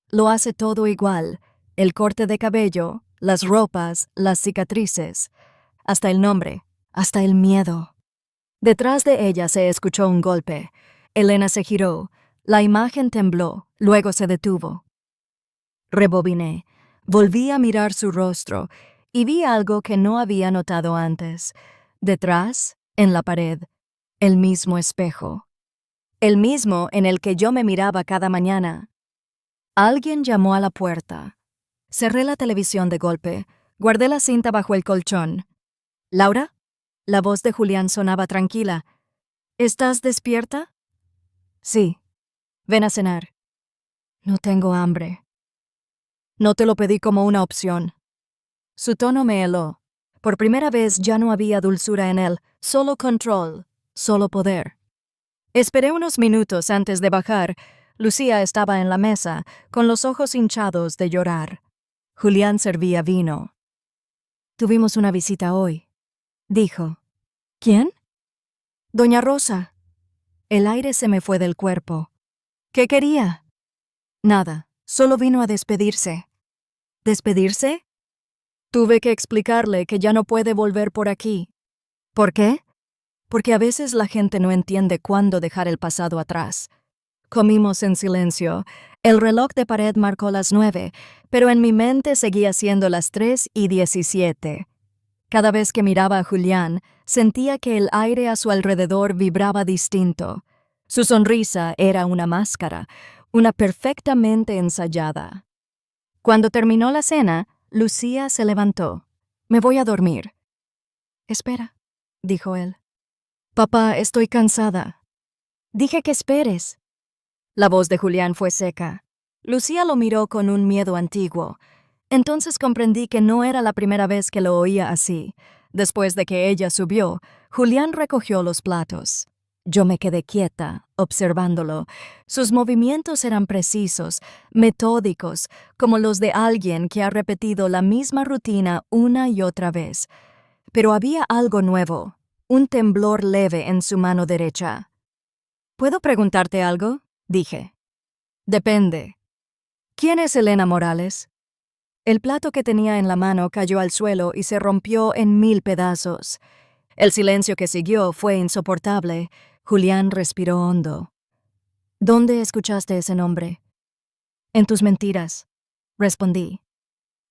Speaker 1: Lo hace todo igual: el corte de cabello, las ropas, las cicatrices, hasta el nombre, hasta el miedo. Detrás de ella se escuchó un golpe. Elena se giró. La imagen tembló, luego se detuvo. Rebobiné. Volví a mirar su rostro y vi algo que no había notado antes. Detrás, en la pared, el mismo espejo. El mismo en el que yo me miraba cada mañana. Alguien llamó a la puerta. Cerré la televisión de golpe. Guardé la cinta bajo el colchón. ¿Laura? La voz de Julián sonaba tranquila. ¿Estás despierta? Sí. Ven a cenar. No tengo hambre. No te lo pedí como una opción. Su tono me heló. Por primera vez ya no había dulzura en él, solo control, solo poder. Esperé unos minutos antes de bajar. Lucía estaba en la mesa, con los ojos hinchados de llorar. Julián servía vino. Tuvimos una visita hoy, dijo. ¿Quién? Doña Rosa. El aire se me fue del cuerpo. ¿Qué quería? Nada, solo vino a despedirse. ¿Despedirse? Tuve que explicarle que ya no puede volver por aquí. ¿Por qué? Porque a veces la gente no entiende cuándo dejar el pasado atrás. Comimos en silencio. El reloj de pared marcó las 9, pero en mi mente seguía siendo las 3:17. Cada vez que miraba a Julián, sentía que el aire a su alrededor vibraba distinto. Su sonrisa era una máscara, una perfectamente ensayada. Cuando terminó la cena, Lucía se levantó. «Me voy a dormir». «Espera», dijo él. «Papá, estoy cansada». «Dije que esperes». La voz de Julián fue seca. Lucía lo miró con un miedo antiguo. Entonces comprendí que no era la primera vez que lo oía así. Después de que ella subió, Julián recogió los platos. Yo me quedé quieta, observándolo. Sus movimientos eran precisos, metódicos, como los de alguien que ha repetido la misma rutina una y otra vez. Pero había algo nuevo, un temblor leve en su mano derecha. «¿Puedo preguntarte algo?», dije. «Depende. ¿Quién es Elena Morales?». El plato que tenía en la mano cayó al suelo y se rompió en 1000 pedazos. El silencio que siguió fue insoportable. Julián respiró hondo. «¿Dónde escuchaste ese nombre?». «En tus mentiras», respondí.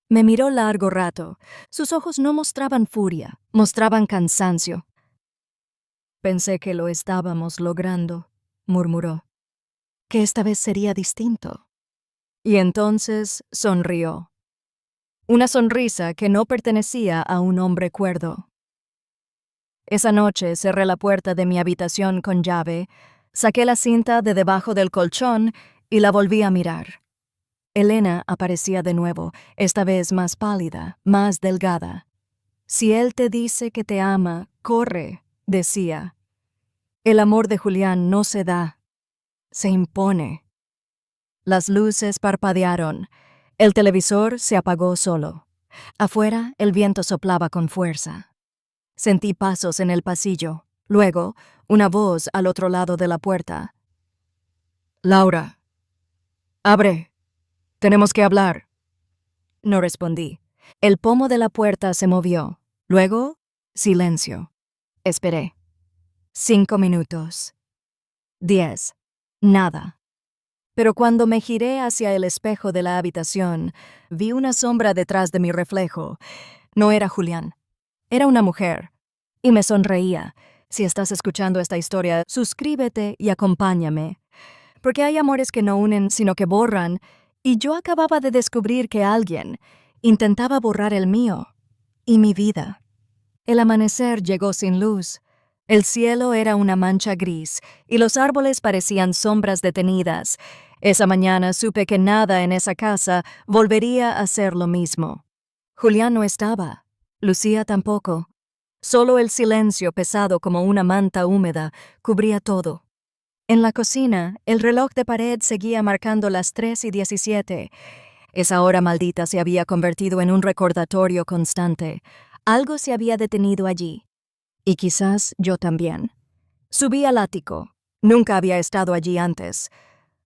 Speaker 1: Me miró largo rato. Sus ojos no mostraban furia, mostraban cansancio. «Pensé que lo estábamos logrando», murmuró. «Que esta vez sería distinto». Y entonces sonrió. Una sonrisa que no pertenecía a un hombre cuerdo. Esa noche cerré la puerta de mi habitación con llave, saqué la cinta de debajo del colchón y la volví a mirar. Elena aparecía de nuevo, esta vez más pálida, más delgada. «Si él te dice que te ama, corre», decía. El amor de Julián no se da, se impone. Las luces parpadearon. El televisor se apagó solo. Afuera, el viento soplaba con fuerza. Sentí pasos en el pasillo. Luego, una voz al otro lado de la puerta. «Laura, abre. Tenemos que hablar». No respondí. El pomo de la puerta se movió. Luego, silencio. Esperé. 5 minutos. 10. Nada. Pero cuando me giré hacia el espejo de la habitación, vi una sombra detrás de mi reflejo. No era Julián. Era una mujer. Y me sonreía. Si estás escuchando esta historia, suscríbete y acompáñame. Porque hay amores que no unen, sino que borran. Y yo acababa de descubrir que alguien intentaba borrar el mío y mi vida. El amanecer llegó sin luz. El cielo era una mancha gris y los árboles parecían sombras detenidas. Esa mañana supe que nada en esa casa volvería a ser lo mismo. Julián no estaba. Lucía tampoco. Solo el silencio pesado como una manta húmeda cubría todo. En la cocina, el reloj de pared seguía marcando las 3:17. Esa hora maldita se había convertido en un recordatorio constante. Algo se había detenido allí. Y quizás yo también. Subí al ático. Nunca había estado allí antes.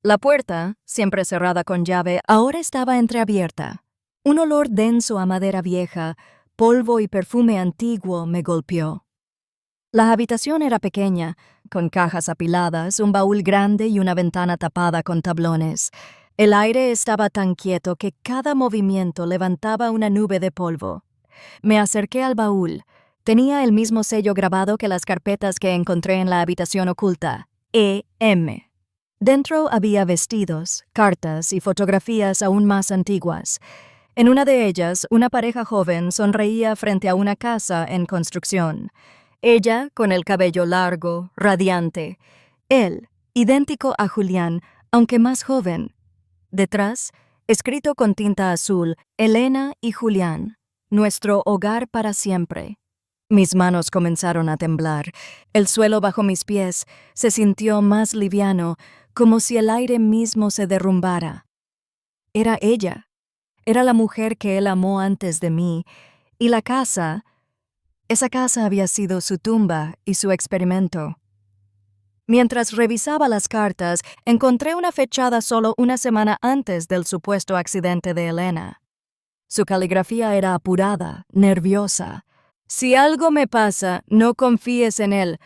Speaker 1: La puerta, siempre cerrada con llave, ahora estaba entreabierta. Un olor denso a madera vieja, polvo y perfume antiguo me golpeó. La habitación era pequeña, con cajas apiladas, un baúl grande y una ventana tapada con tablones. El aire estaba tan quieto que cada movimiento levantaba una nube de polvo. Me acerqué al baúl. Tenía el mismo sello grabado que las carpetas que encontré en la habitación oculta. E.M. Dentro había vestidos, cartas y fotografías aún más antiguas. En una de ellas, una pareja joven sonreía frente a una casa en construcción. Ella, con el cabello largo, radiante. Él, idéntico a Julián, aunque más joven. Detrás, escrito con tinta azul, Elena y Julián, nuestro hogar para siempre. Mis manos comenzaron a temblar. El suelo bajo mis pies se sintió más liviano, como si el aire mismo se derrumbara. Era ella. Era la mujer que él amó antes de mí. Y la casa, esa casa había sido su tumba y su experimento. Mientras revisaba las cartas, encontré una fechada solo una semana antes del supuesto accidente de Elena. Su caligrafía era apurada, nerviosa. «Si algo me pasa, no confíes en él.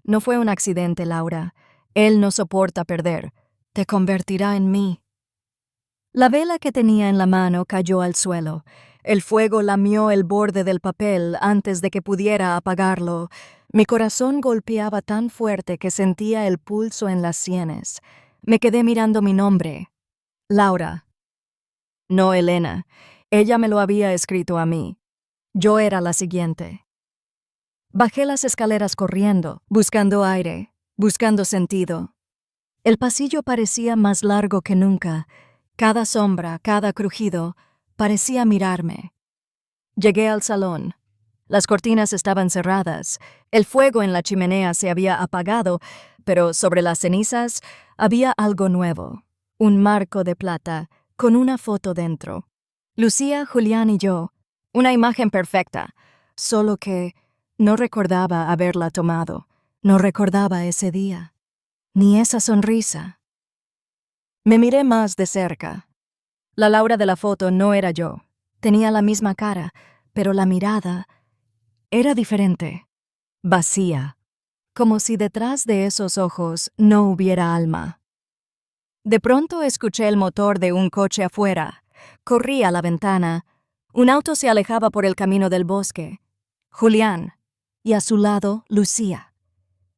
Speaker 1: No fue un accidente, Laura. Él no soporta perder. Te convertirá en mí». La vela que tenía en la mano cayó al suelo. El fuego lamió el borde del papel antes de que pudiera apagarlo. Mi corazón golpeaba tan fuerte que sentía el pulso en las sienes. Me quedé mirando mi nombre. Laura. No Elena. Ella me lo había escrito a mí. Yo era la siguiente. Bajé las escaleras corriendo, buscando aire, buscando sentido. El pasillo parecía más largo que nunca. Cada sombra, cada crujido, parecía mirarme. Llegué al salón. Las cortinas estaban cerradas. El fuego en la chimenea se había apagado, pero sobre las cenizas había algo nuevo. Un marco de plata, con una foto dentro. Lucía, Julián y yo. Una imagen perfecta. Solo que no recordaba haberla tomado. No recordaba ese día. Ni esa sonrisa. Me miré más de cerca. La Laura de la foto no era yo. Tenía la misma cara, pero la mirada era diferente. Vacía. Como si detrás de esos ojos no hubiera alma. De pronto escuché el motor de un coche afuera. Corrí a la ventana. Un auto se alejaba por el camino del bosque. Julián. Y a su lado, Lucía.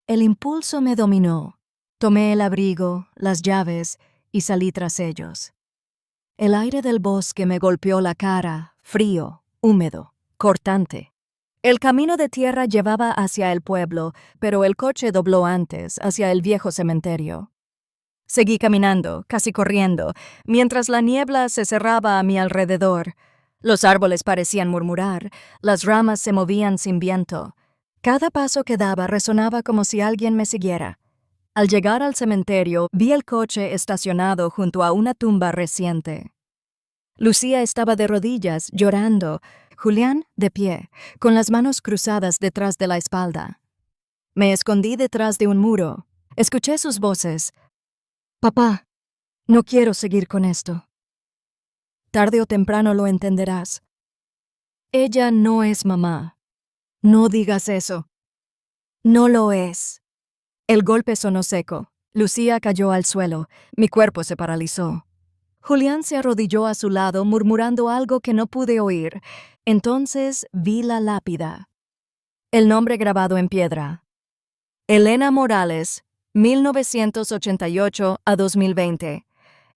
Speaker 1: El impulso me dominó. Tomé el abrigo, las llaves, y salí tras ellos. El aire del bosque me golpeó la cara, frío, húmedo, cortante. El camino de tierra llevaba hacia el pueblo, pero el coche dobló antes, hacia el viejo cementerio. Seguí caminando, casi corriendo, mientras la niebla se cerraba a mi alrededor. Los árboles parecían murmurar, las ramas se movían sin viento. Cada paso que daba resonaba como si alguien me siguiera. Al llegar al cementerio, vi el coche estacionado junto a una tumba reciente. Lucía estaba de rodillas, llorando. Julián, de pie, con las manos cruzadas detrás de la espalda. Me escondí detrás de un muro. Escuché sus voces. «Papá, no quiero seguir con esto. Tarde o temprano lo entenderás. Ella no es mamá. No digas eso. No lo es». El golpe sonó seco. Lucía cayó al suelo. Mi cuerpo se paralizó. Julián se arrodilló a su lado, murmurando algo que no pude oír. Entonces vi la lápida. El nombre grabado en piedra. Elena Morales, 1988 a 2020.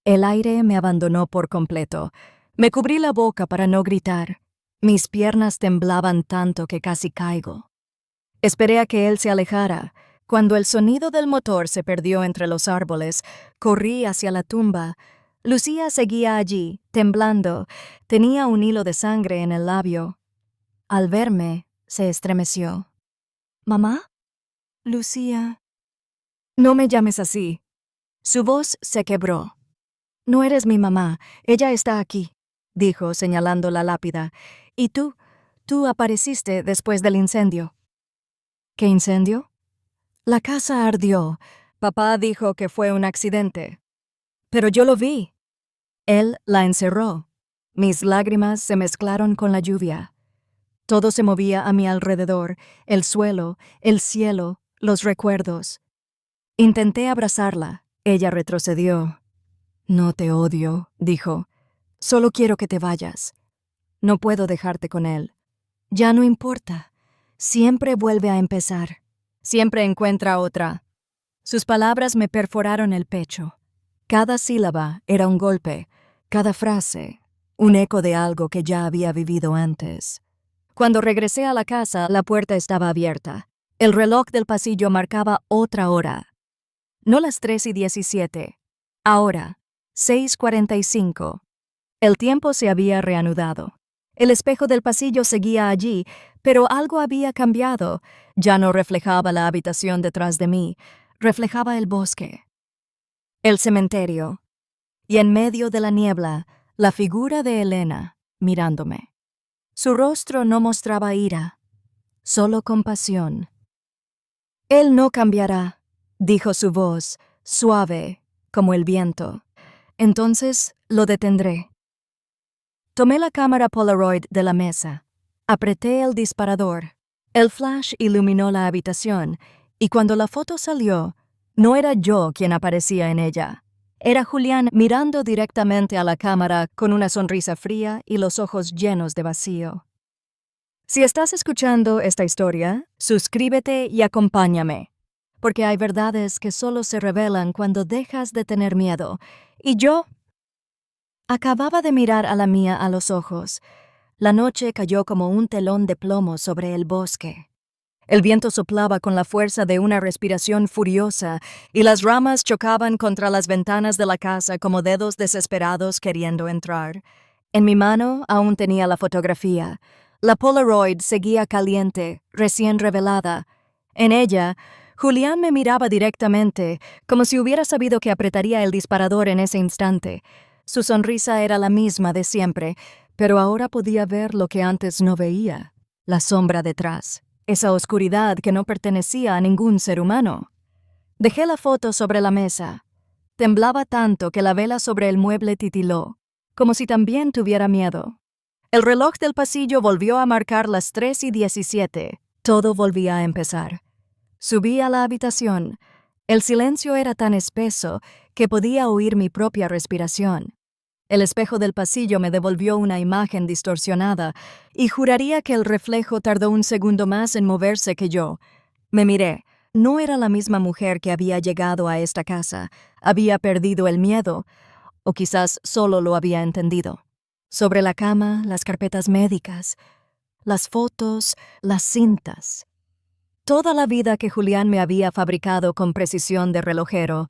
Speaker 1: El aire me abandonó por completo. Me cubrí la boca para no gritar. Mis piernas temblaban tanto que casi caigo. Esperé a que él se alejara. Cuando el sonido del motor se perdió entre los árboles, corrí hacia la tumba. Lucía seguía allí, temblando. Tenía un hilo de sangre en el labio. Al verme, se estremeció. «¿Mamá?» «Lucía». «No me llames así». Su voz se quebró. «No eres mi mamá. Ella está aquí», dijo, señalando la lápida. «Y tú apareciste después del incendio». «¿Qué incendio?» «La casa ardió. Papá dijo que fue un accidente. Pero yo lo vi». Él la encerró. Mis lágrimas se mezclaron con la lluvia. Todo se movía a mi alrededor, el suelo, el cielo, los recuerdos. Intenté abrazarla. Ella retrocedió. «No te odio», dijo. «Solo quiero que te vayas. No puedo dejarte con él. Ya no importa. Siempre vuelve a empezar. Siempre encuentra otra». Sus palabras me perforaron el pecho. Cada sílaba era un golpe, cada frase, un eco de algo que ya había vivido antes. Cuando regresé a la casa, la puerta estaba abierta. El reloj del pasillo marcaba otra hora. No las 3:17. Ahora, 6:45. El tiempo se había reanudado. El espejo del pasillo seguía allí, pero algo había cambiado. Ya no reflejaba la habitación detrás de mí, reflejaba el bosque. El cementerio. Y en medio de la niebla, la figura de Elena, mirándome. Su rostro no mostraba ira, solo compasión. «Él no cambiará», dijo su voz, suave, como el viento. «Entonces lo detendré». Tomé la cámara Polaroid de la mesa. Apreté el disparador. El flash iluminó la habitación, y cuando la foto salió, no era yo quien aparecía en ella. Era Julián mirando directamente a la cámara con una sonrisa fría y los ojos llenos de vacío. Si estás escuchando esta historia, suscríbete y acompáñame, porque hay verdades que solo se revelan cuando dejas de tener miedo. Y yo acababa de mirar a la mía a los ojos. La noche cayó como un telón de plomo sobre el bosque. El viento soplaba con la fuerza de una respiración furiosa y las ramas chocaban contra las ventanas de la casa como dedos desesperados queriendo entrar. En mi mano aún tenía la fotografía. La Polaroid seguía caliente, recién revelada. En ella, Julián me miraba directamente, como si hubiera sabido que apretaría el disparador en ese instante. Su sonrisa era la misma de siempre, pero ahora podía ver lo que antes no veía, la sombra detrás. Esa oscuridad que no pertenecía a ningún ser humano. Dejé la foto sobre la mesa. Temblaba tanto que la vela sobre el mueble titiló, como si también tuviera miedo. El reloj del pasillo volvió a marcar las 3:17. Todo volvía a empezar. Subí a la habitación. El silencio era tan espeso que podía oír mi propia respiración. El espejo del pasillo me devolvió una imagen distorsionada, y juraría que el reflejo tardó un segundo más en moverse que yo. Me miré. No era la misma mujer que había llegado a esta casa. Había perdido el miedo, o quizás solo lo había entendido. Sobre la cama, las carpetas médicas, las fotos, las cintas. Toda la vida que Julián me había fabricado con precisión de relojero,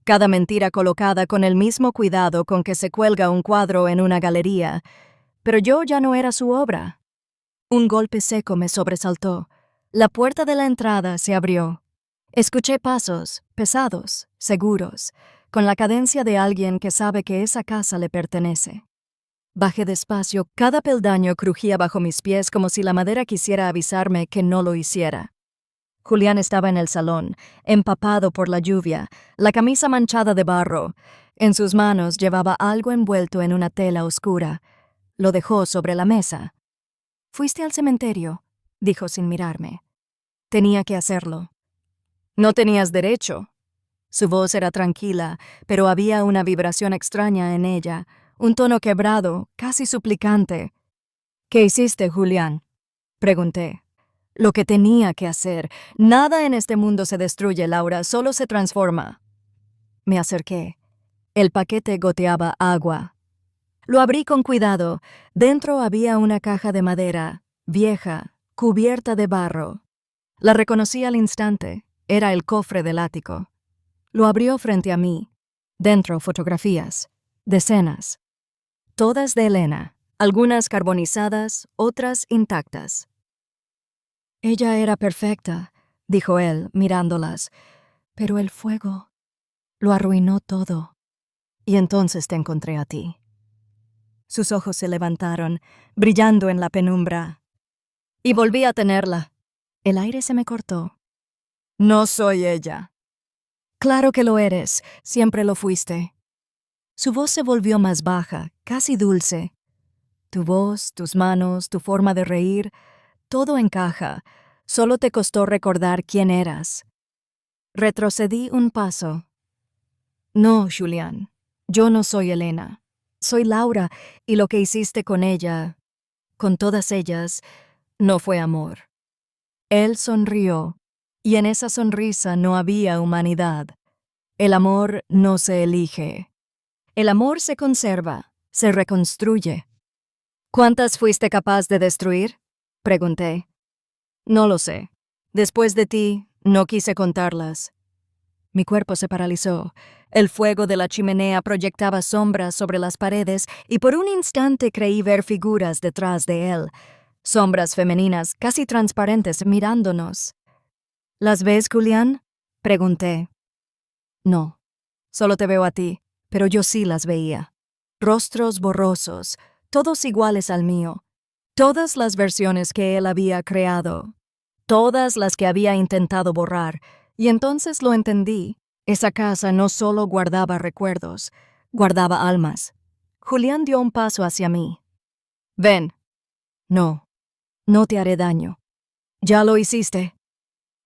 Speaker 1: cada mentira colocada con el mismo cuidado con que se cuelga un cuadro en una galería, pero yo ya no era su obra. Un golpe seco me sobresaltó. La puerta de la entrada se abrió. Escuché pasos, pesados, seguros, con la cadencia de alguien que sabe que esa casa le pertenece. Bajé despacio, cada peldaño crujía bajo mis pies como si la madera quisiera avisarme que no lo hiciera. Julián estaba en el salón, empapado por la lluvia, la camisa manchada de barro. En sus manos llevaba algo envuelto en una tela oscura. Lo dejó sobre la mesa. «¿Fuiste al cementerio?», dijo sin mirarme. Tenía que hacerlo. «No tenías derecho». Su voz era tranquila, pero había una vibración extraña en ella, un tono quebrado, casi suplicante. «¿Qué hiciste, Julián?», pregunté. «Lo que tenía que hacer. Nada en este mundo se destruye, Laura, solo se transforma». Me acerqué. El paquete goteaba agua. Lo abrí con cuidado. Dentro había una caja de madera, vieja, cubierta de barro. La reconocí al instante. Era el cofre del ático. Lo abrió frente a mí. Dentro fotografías. Decenas. Todas de Elena. Algunas carbonizadas, otras intactas. «Ella era perfecta», dijo él, mirándolas, «pero el fuego lo arruinó todo. Y entonces te encontré a ti». Sus ojos se levantaron, brillando en la penumbra. «Y volví a tenerla». El aire se me cortó. «No soy ella». «Claro que lo eres, siempre lo fuiste». Su voz se volvió más baja, casi dulce. «Tu voz, tus manos, tu forma de reír, todo encaja. Solo te costó recordar quién eras». Retrocedí un paso. «No, Julián, yo no soy Elena. Soy Laura, y lo que hiciste con ella, con todas ellas, no fue amor». Él sonrió, y en esa sonrisa no había humanidad. El amor no se elige. El amor se conserva, se reconstruye. «¿Cuántas fuiste capaz de destruir?», pregunté. «No lo sé. Después de ti, no quise contarlas». Mi cuerpo se paralizó. El fuego de la chimenea proyectaba sombras sobre las paredes y por un instante creí ver figuras detrás de él. Sombras femeninas, casi transparentes, mirándonos. «¿Las ves, Julián?», pregunté. «No, solo te veo a ti, pero yo sí las veía. Rostros borrosos, todos iguales al mío. Todas las versiones que él había creado. Todas las que había intentado borrar. Y entonces lo entendí. Esa casa no solo guardaba recuerdos, guardaba almas». Julián dio un paso hacia mí. «Ven». «No, no te haré daño». «Ya lo hiciste».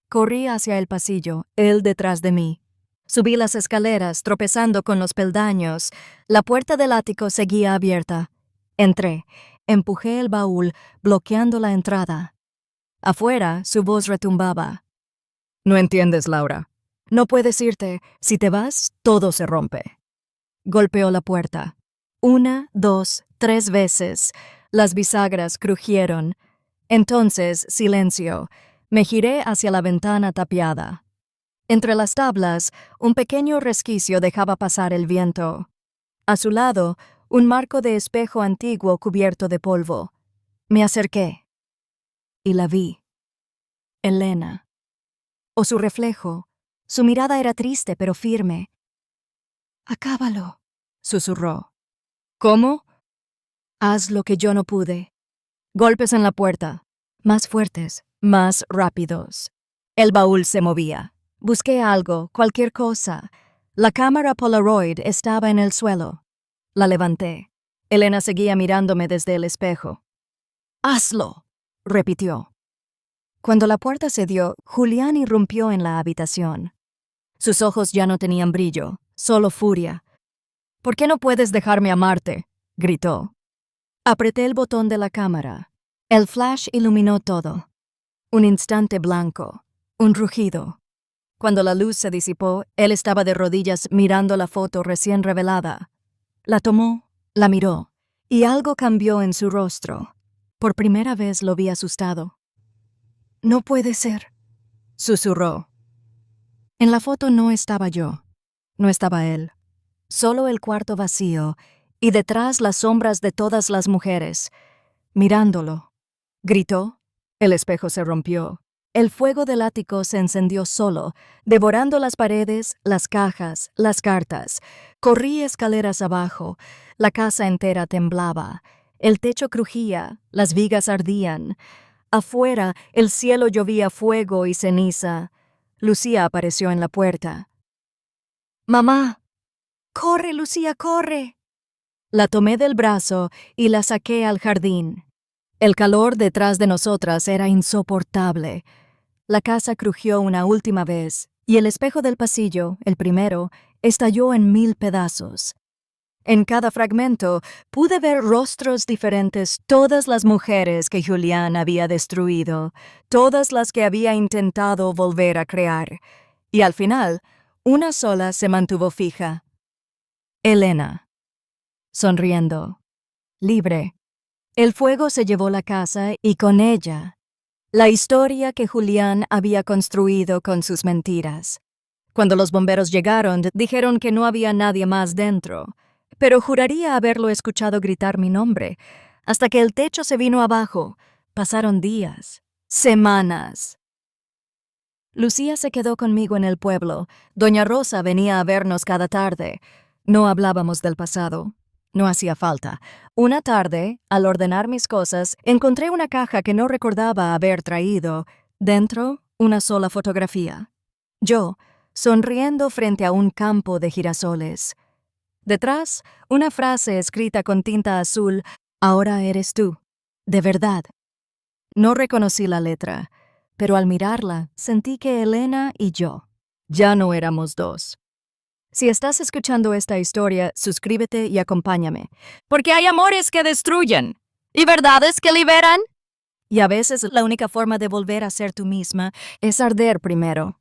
Speaker 1: Corrí hacia el pasillo, él detrás de mí. Subí las escaleras, tropezando con los peldaños. La puerta del ático seguía abierta. Entré. Empujé el baúl, bloqueando la entrada. Afuera, su voz retumbaba. «No entiendes, Laura. No puedes irte. Si te vas, todo se rompe». Golpeó la puerta. 1, 2, 3 veces. Las bisagras crujieron. Entonces, silencio. Me giré hacia la ventana tapiada. Entre las tablas, un pequeño resquicio dejaba pasar el viento. A su lado, un marco de espejo antiguo cubierto de polvo. Me acerqué. Y la vi. Elena. O su reflejo. Su mirada era triste pero firme. «Acábalo», susurró. «¿Cómo?» «Haz lo que yo no pude». Golpes en la puerta. Más fuertes, más rápidos. El baúl se movía. Busqué algo, cualquier cosa. La cámara Polaroid estaba en el suelo. La levanté. Elena seguía mirándome desde el espejo. «Hazlo», repitió. Cuando la puerta cedió, Julián irrumpió en la habitación. Sus ojos ya no tenían brillo, solo furia. «¿Por qué no puedes dejarme amarte?», gritó. Apreté el botón de la cámara. El flash iluminó todo. Un instante blanco. Un rugido. Cuando la luz se disipó, él estaba de rodillas mirando la foto recién revelada. La tomó, la miró, y algo cambió en su rostro. Por primera vez lo vi asustado. «No puede ser», susurró. En la foto no estaba yo. No estaba él. Solo el cuarto vacío, y detrás las sombras de todas las mujeres. Mirándolo. Gritó. El espejo se rompió. El fuego del ático se encendió solo, devorando las paredes, las cajas, las cartas. Corrí escaleras abajo. La casa entera temblaba. El techo crujía, las vigas ardían. Afuera, el cielo llovía fuego y ceniza. Lucía apareció en la puerta. «Mamá». «Corre, Lucía, corre». La tomé del brazo y la saqué al jardín. El calor detrás de nosotras era insoportable. La casa crujió una última vez, y el espejo del pasillo, el primero, estalló en 1000 pedazos. En cada fragmento pude ver rostros diferentes, todas las mujeres que Julián había destruido, todas las que había intentado volver a crear. Y al final, una sola se mantuvo fija. Elena. Sonriendo. Libre. El fuego se llevó la casa y con ella la historia que Julián había construido con sus mentiras. Cuando los bomberos llegaron, dijeron que no había nadie más dentro, pero juraría haberlo escuchado gritar mi nombre, hasta que el techo se vino abajo. Pasaron días, semanas. Lucía se quedó conmigo en el pueblo. Doña Rosa venía a vernos cada tarde. No hablábamos del pasado. No hacía falta. Una tarde, al ordenar mis cosas, encontré una caja que no recordaba haber traído. Dentro, una sola fotografía. Yo, sonriendo frente a un campo de girasoles. Detrás, una frase escrita con tinta azul: «Ahora eres tú. De verdad». No reconocí la letra, pero al mirarla, sentí que Elena y yo ya no éramos dos. Si estás escuchando esta historia, suscríbete y acompáñame. Porque hay amores que destruyen y verdades que liberan. Y a veces la única forma de volver a ser tú misma es arder primero.